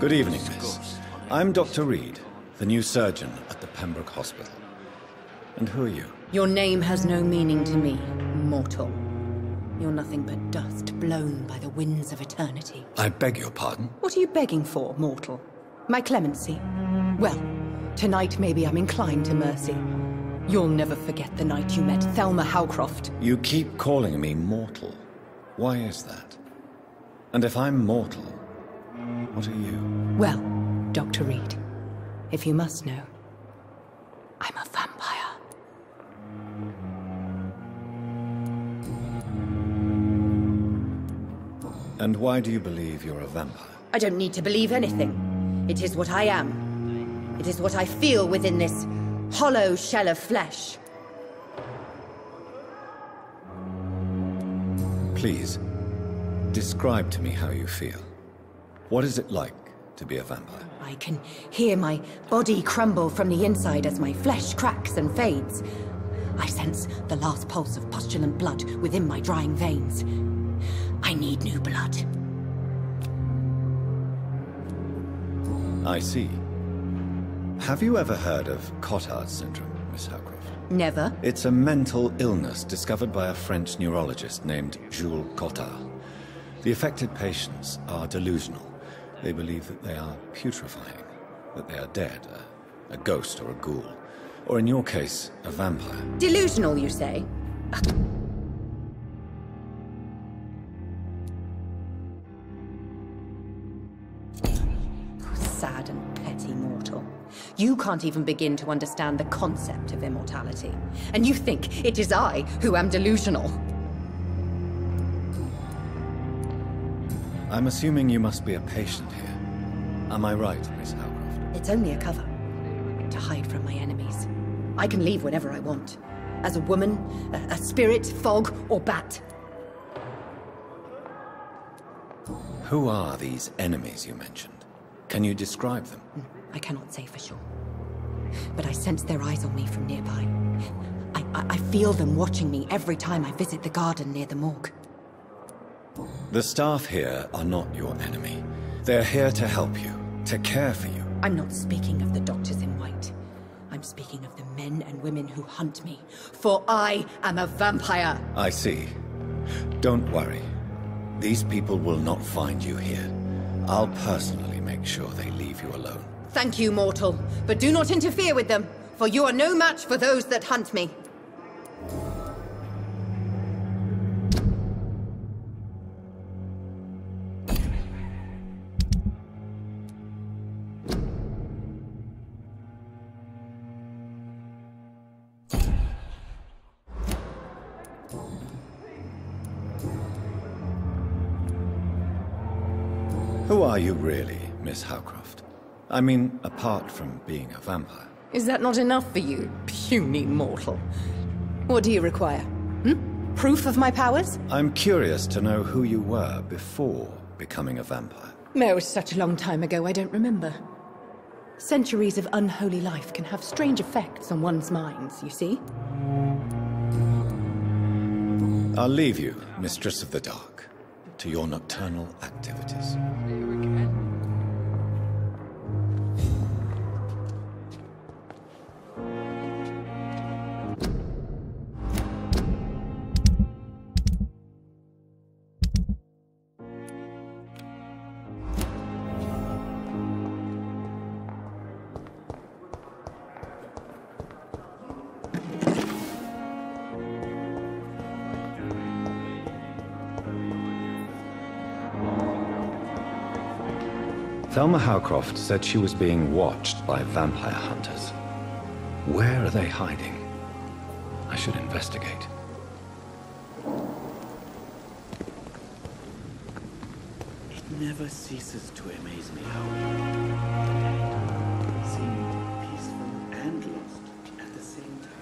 Good evening, miss. I'm Dr. Reed, the new surgeon at the Pembroke Hospital. And who are you? Your name has no meaning to me, mortal. You're nothing but dust blown by the winds of eternity. I beg your pardon? What are you begging for, mortal? My clemency? Well, tonight maybe I'm inclined to mercy. You'll never forget the night you met Thelma Howcroft. You keep calling me mortal. Why is that? And if I'm mortal, what are you? Well, Dr. Reed, if you must know, I'm a vampire. And why do you believe you're a vampire? I don't need to believe anything. It is what I am. It is what I feel within this hollow shell of flesh. Please, describe to me how you feel. What is it like to be a vampire? I can hear my body crumble from the inside as my flesh cracks and fades. I sense the last pulse of pustulant blood within my drying veins. I need new blood. I see. Have you ever heard of Cotard's syndrome, Miss Howcroft? Never. It's a mental illness discovered by a French neurologist named Jules Cotard. The affected patients are delusional. They believe that they are putrefying, that they are dead, a ghost or a ghoul, or in your case, a vampire. Delusional, you say? Sad and petty mortal. You can't even begin to understand the concept of immortality. And you think it is I who am delusional. I'm assuming you must be a patient here. Am I right, Miss Howcroft? It's only a cover. To hide from my enemies. I can leave whenever I want. As a woman, a spirit, fog, or bat. Who are these enemies you mentioned? Can you describe them? I cannot say for sure. But I sense their eyes on me from nearby. I feel them watching me every time I visit the garden near the morgue. The staff here are not your enemy. They're here to help you, to care for you. I'm not speaking of the doctors in white. I'm speaking of the men and women who hunt me. For I am a vampire! I see. Don't worry. These people will not find you here. I'll personally make sure they leave you alone. Thank you, mortal. But do not interfere with them, for you are no match for those that hunt me. Who are you really, Miss Howcroft? I mean, apart from being a vampire. Is that not enough for you, puny mortal? What do you require? Proof of my powers? I'm curious to know who you were before becoming a vampire. No, it's such a long time ago, I don't remember. Centuries of unholy life can have strange effects on one's minds, you see? I'll leave you, Mistress of the Dark, to your nocturnal activities. Thelma Howcroft said she was being watched by vampire hunters. Where are they hiding? I should investigate. never ceases to amaze me how the dead seem peaceful and lost at the same time.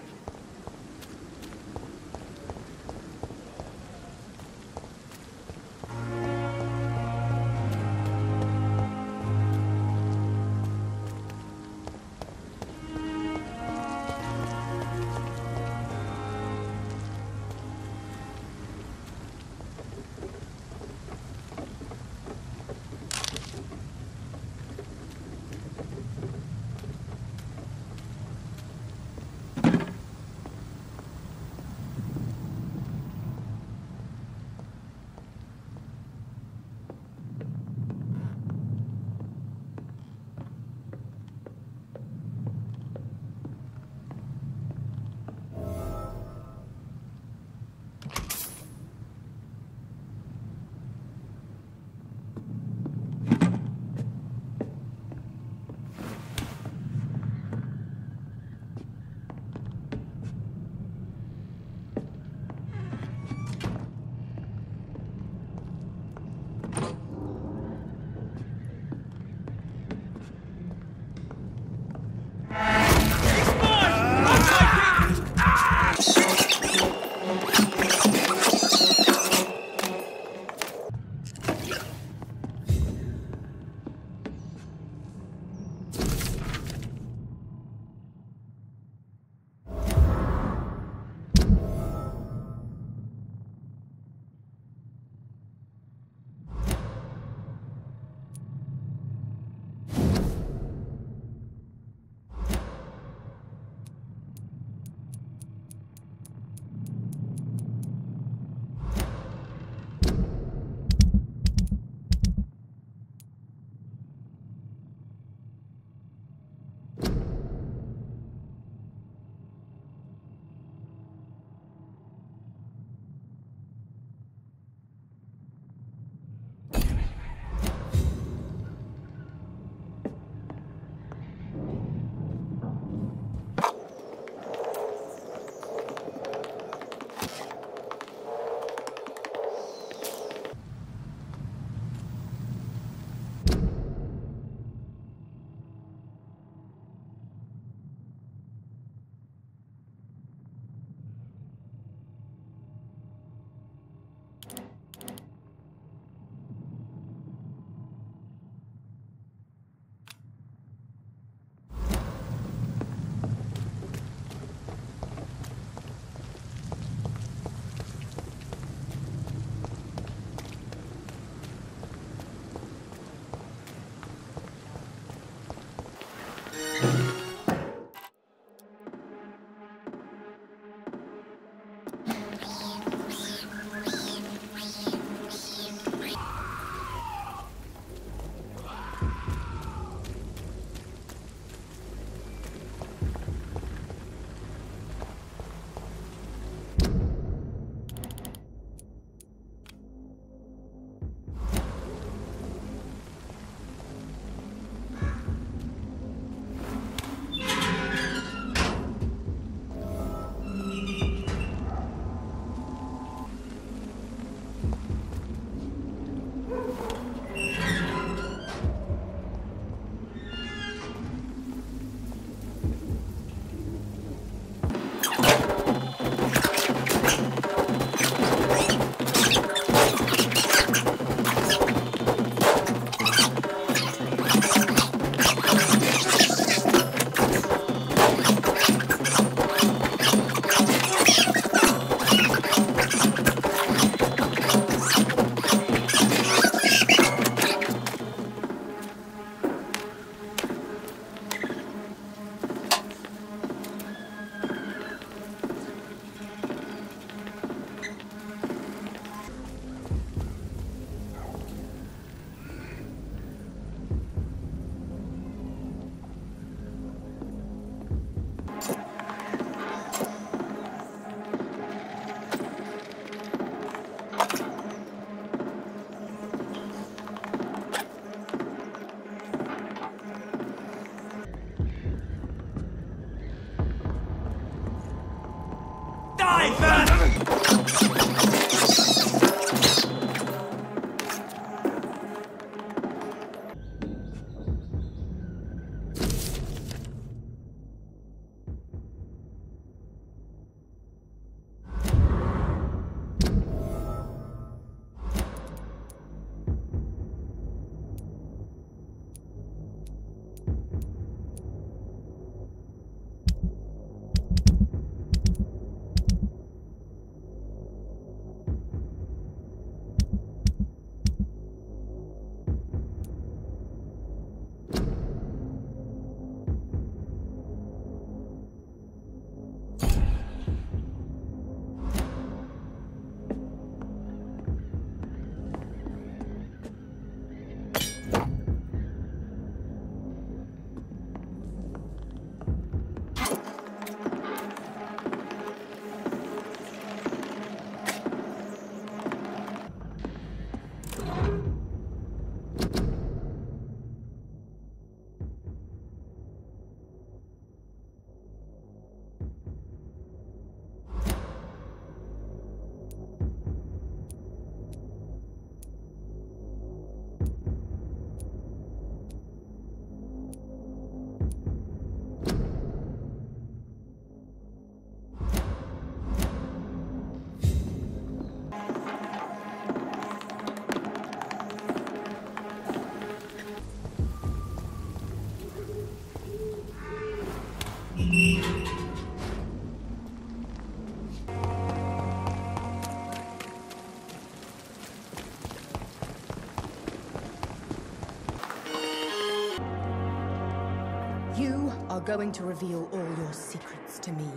You are going to reveal all your secrets to me.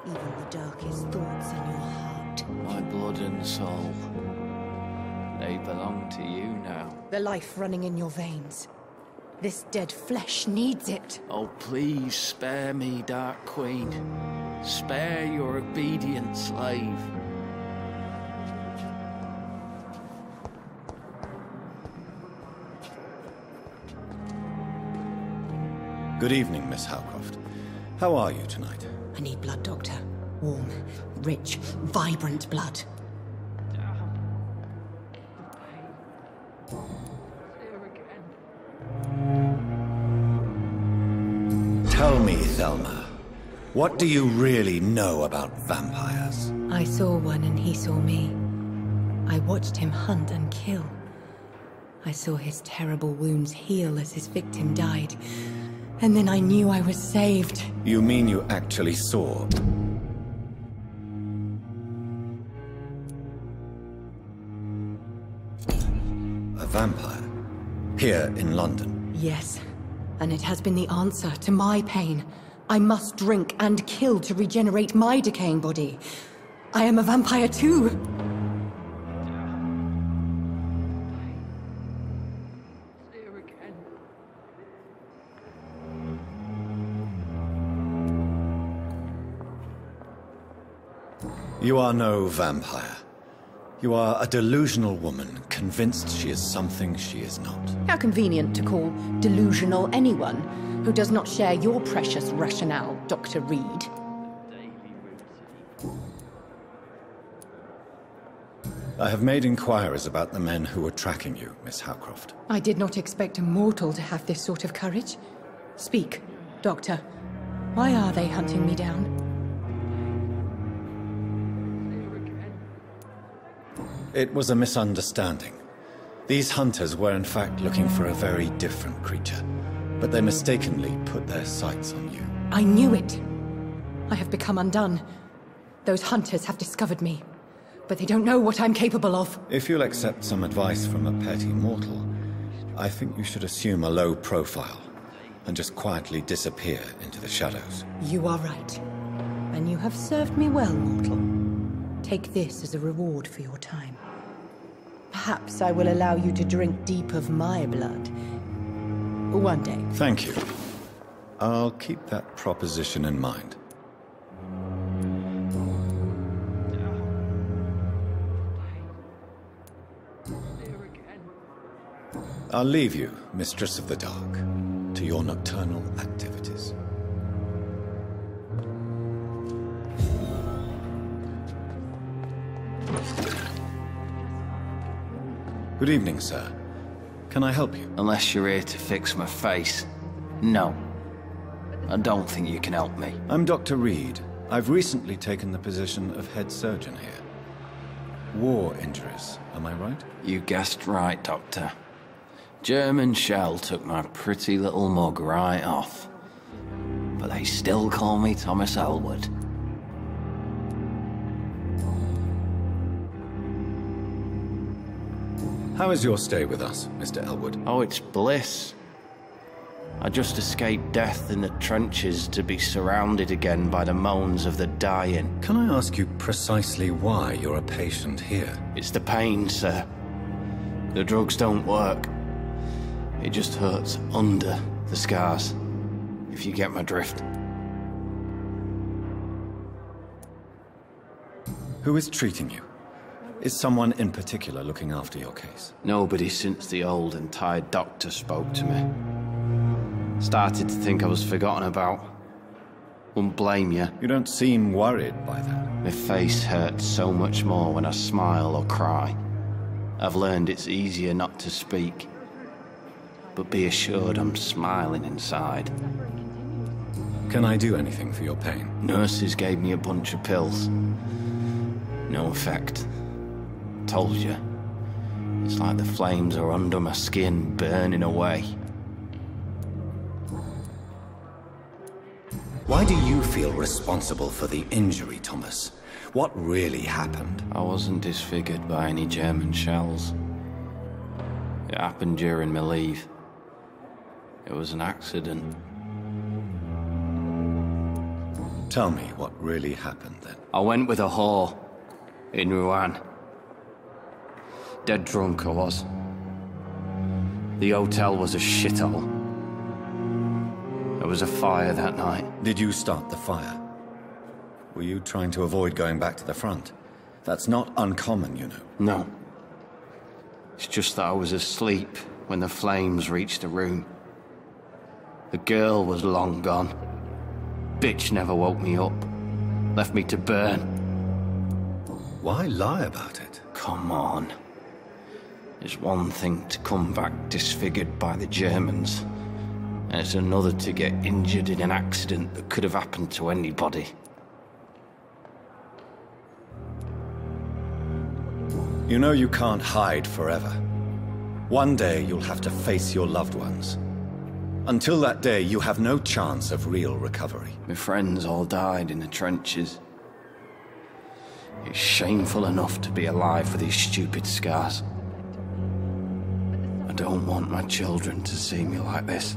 Even the darkest thoughts in your heart. My blood and soul. They belong to you now. The life running in your veins. This dead flesh needs it. Oh, please spare me, Dark Queen. Spare your obedient slave. Good evening, Miss Howcroft. How are you tonight? I need blood, Doctor. Warm, rich, vibrant blood. Tell me, Thelma, what do you really know about vampires? I saw one and he saw me. I watched him hunt and kill. I saw his terrible wounds heal as his victim died. And then I knew I was saved. You mean you actually saw? A vampire? Here in London? Yes. And it has been the answer to my pain. I must drink and kill to regenerate my decaying body. I am a vampire too. You are no vampire. You are a delusional woman, convinced she is something she is not. How convenient to call delusional anyone who does not share your precious rationale, Dr. Reed. I have made inquiries about the men who were tracking you, Miss Howcroft. I did not expect a mortal to have this sort of courage. Speak, Doctor. Why are they hunting me down? It was a misunderstanding. These hunters were in fact looking for a very different creature, but they mistakenly put their sights on you. I knew it. I have become undone. Those hunters have discovered me, but they don't know what I'm capable of. If you'll accept some advice from a petty mortal, I think you should assume a low profile and just quietly disappear into the shadows. You are right. And you have served me well, mortal. Take this as a reward for your time. Perhaps I will allow you to drink deep of my blood. One day. Thank you. I'll keep that proposition in mind. I'll leave you, Mistress of the Dark, to your nocturnal activities. Good evening, sir. Can I help you? Unless you're here to fix my face. No. I don't think you can help me. I'm Dr. Reed. I've recently taken the position of head surgeon here. War injuries, am I right? You guessed right, Doctor. German shell took my pretty little mug right off. But they still call me Thomas Elwood. How is your stay with us, Mr. Elwood? Oh, it's bliss. I just escaped death in the trenches to be surrounded again by the moans of the dying. Can I ask you precisely why you're a patient here? It's the pain, sir. The drugs don't work. It just hurts under the scars, if you get my drift. Who is treating you? Is someone in particular looking after your case? Nobody since the old and tired doctor spoke to me. Started to think I was forgotten about. Wouldn't blame you. You don't seem worried by that. My face hurts so much more when I smile or cry. I've learned it's easier not to speak. But be assured I'm smiling inside. Can I do anything for your pain? Nurses gave me a bunch of pills. No effect. Told you. It's like the flames are under my skin, burning away. Why do you feel responsible for the injury, Thomas? What really happened? I wasn't disfigured by any German shells. It happened during my leave. It was an accident. Tell me what really happened then. I went with a whore in Rouen. Dead drunk I was. The hotel was a shithole. There was a fire that night. Did you start the fire? Were you trying to avoid going back to the front? That's not uncommon, you know. No. It's just that I was asleep when the flames reached the room. The girl was long gone. Bitch never woke me up. Left me to burn. Why lie about it? Come on. It's one thing to come back disfigured by the Germans, and it's another to get injured in an accident that could have happened to anybody. You know you can't hide forever. One day you'll have to face your loved ones. Until that day, you have no chance of real recovery. My friends all died in the trenches. It's shameful enough to be alive with these stupid scars. I don't want my children to see me like this.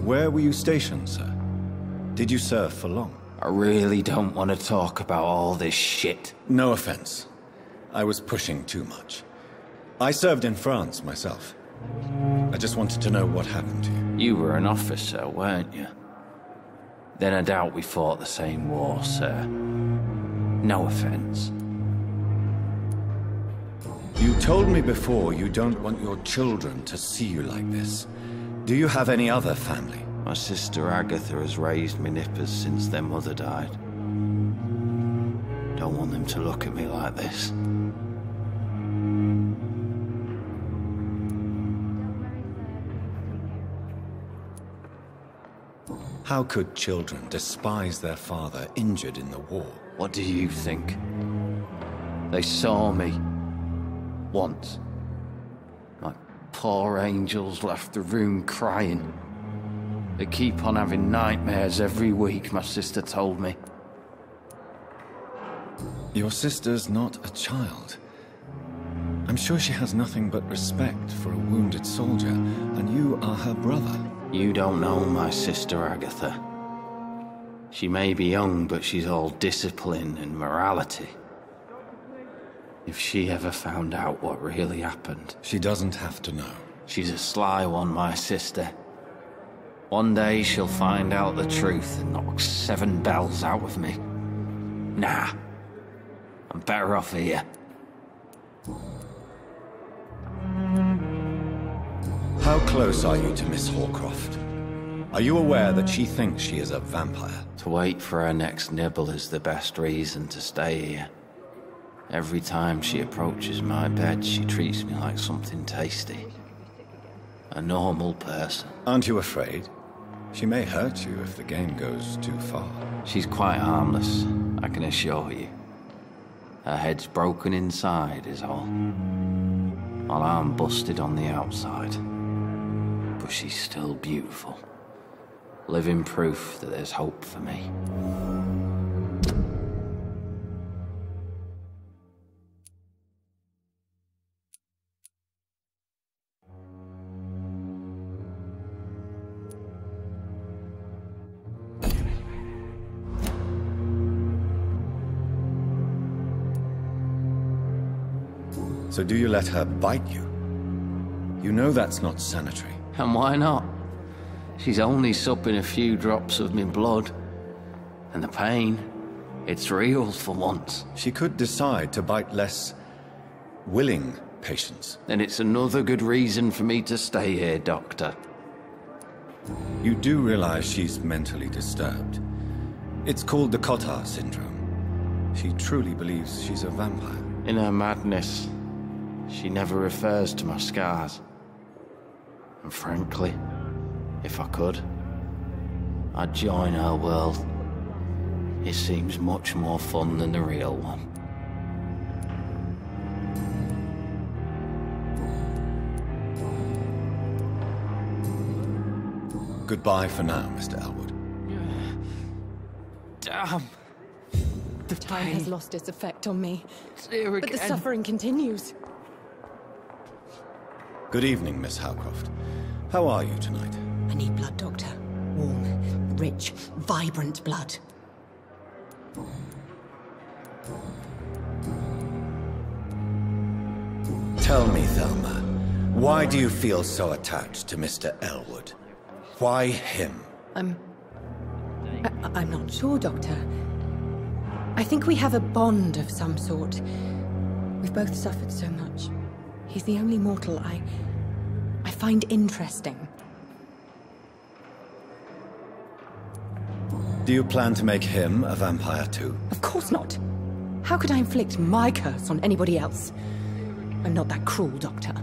Where were you stationed, sir? Did you serve for long? I really don't want to talk about all this shit. No offense. I was pushing too much. I served in France myself. I just wanted to know what happened to you. You were an officer, weren't you? Then I doubt we fought the same war, sir. No offense. You told me before you don't want your children to see you like this. Do you have any other family? My sister Agatha has raised me nippers since their mother died. Don't want them to look at me like this. How could children despise their father injured in the war? What do you think? They saw me. Once. My poor angels left the room crying. They keep on having nightmares every week, my sister told me. Your sister's not a child. I'm sure she has nothing but respect for a wounded soldier, and you are her brother. You don't know my sister Agatha. She may be young, but she's all discipline and morality. If she ever found out what really happened... She doesn't have to know. She's a sly one, my sister. One day she'll find out the truth and knock 7 bells out of me. Nah. I'm better off here. How close are you to Miss Horcroft? Are you aware that she thinks she is a vampire? To wait for her next nibble is the best reason to stay here. Every time she approaches my bed, she treats me like something tasty. A normal person. Aren't you afraid? She may hurt you if the game goes too far. She's quite harmless, I can assure you. Her head's broken inside is all. While I'm busted on the outside. But she's still beautiful. Living proof that there's hope for me. So do you let her bite you? You know that's not sanitary. And why not? She's only supping a few drops of me blood. And the pain, it's real for once. She could decide to bite less willing patients. Then it's another good reason for me to stay here, Doctor. You do realize she's mentally disturbed. It's called the Cotard syndrome. She truly believes she's a vampire. In her madness, she never refers to my scars. And frankly, if I could, I'd join her world. It seems much more fun than the real one. goodbye for now, Mr. Elwood. Damn. The Time pain. has lost its effect on me, It's here but again. the suffering continues. Good evening, Miss Howcroft. How are you tonight? I need blood, Doctor. Warm, rich, vibrant blood. Tell me, Thelma, why do you feel so attached to Mr. Elwood? Why him? I'm not sure, Doctor. I think we have a bond of some sort. We've both suffered so much. He's the only mortal I find interesting. Do you plan to make him a vampire too? Of course not. How could I inflict my curse on anybody else? I'm not that cruel, Doctor.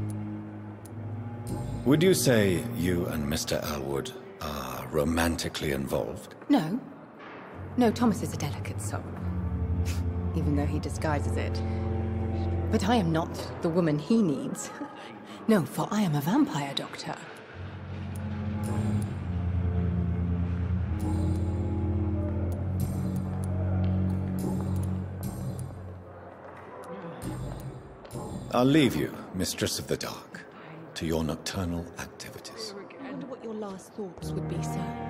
Would you say you and Mr. Elwood are romantically involved? No. No, Thomas is a delicate soul. Even though he disguises it. But I am not the woman he needs. No, for I am a vampire, Doctor. I'll leave you, Mistress of the Dark, to your nocturnal activities. I wonder what your last thoughts would be, sir.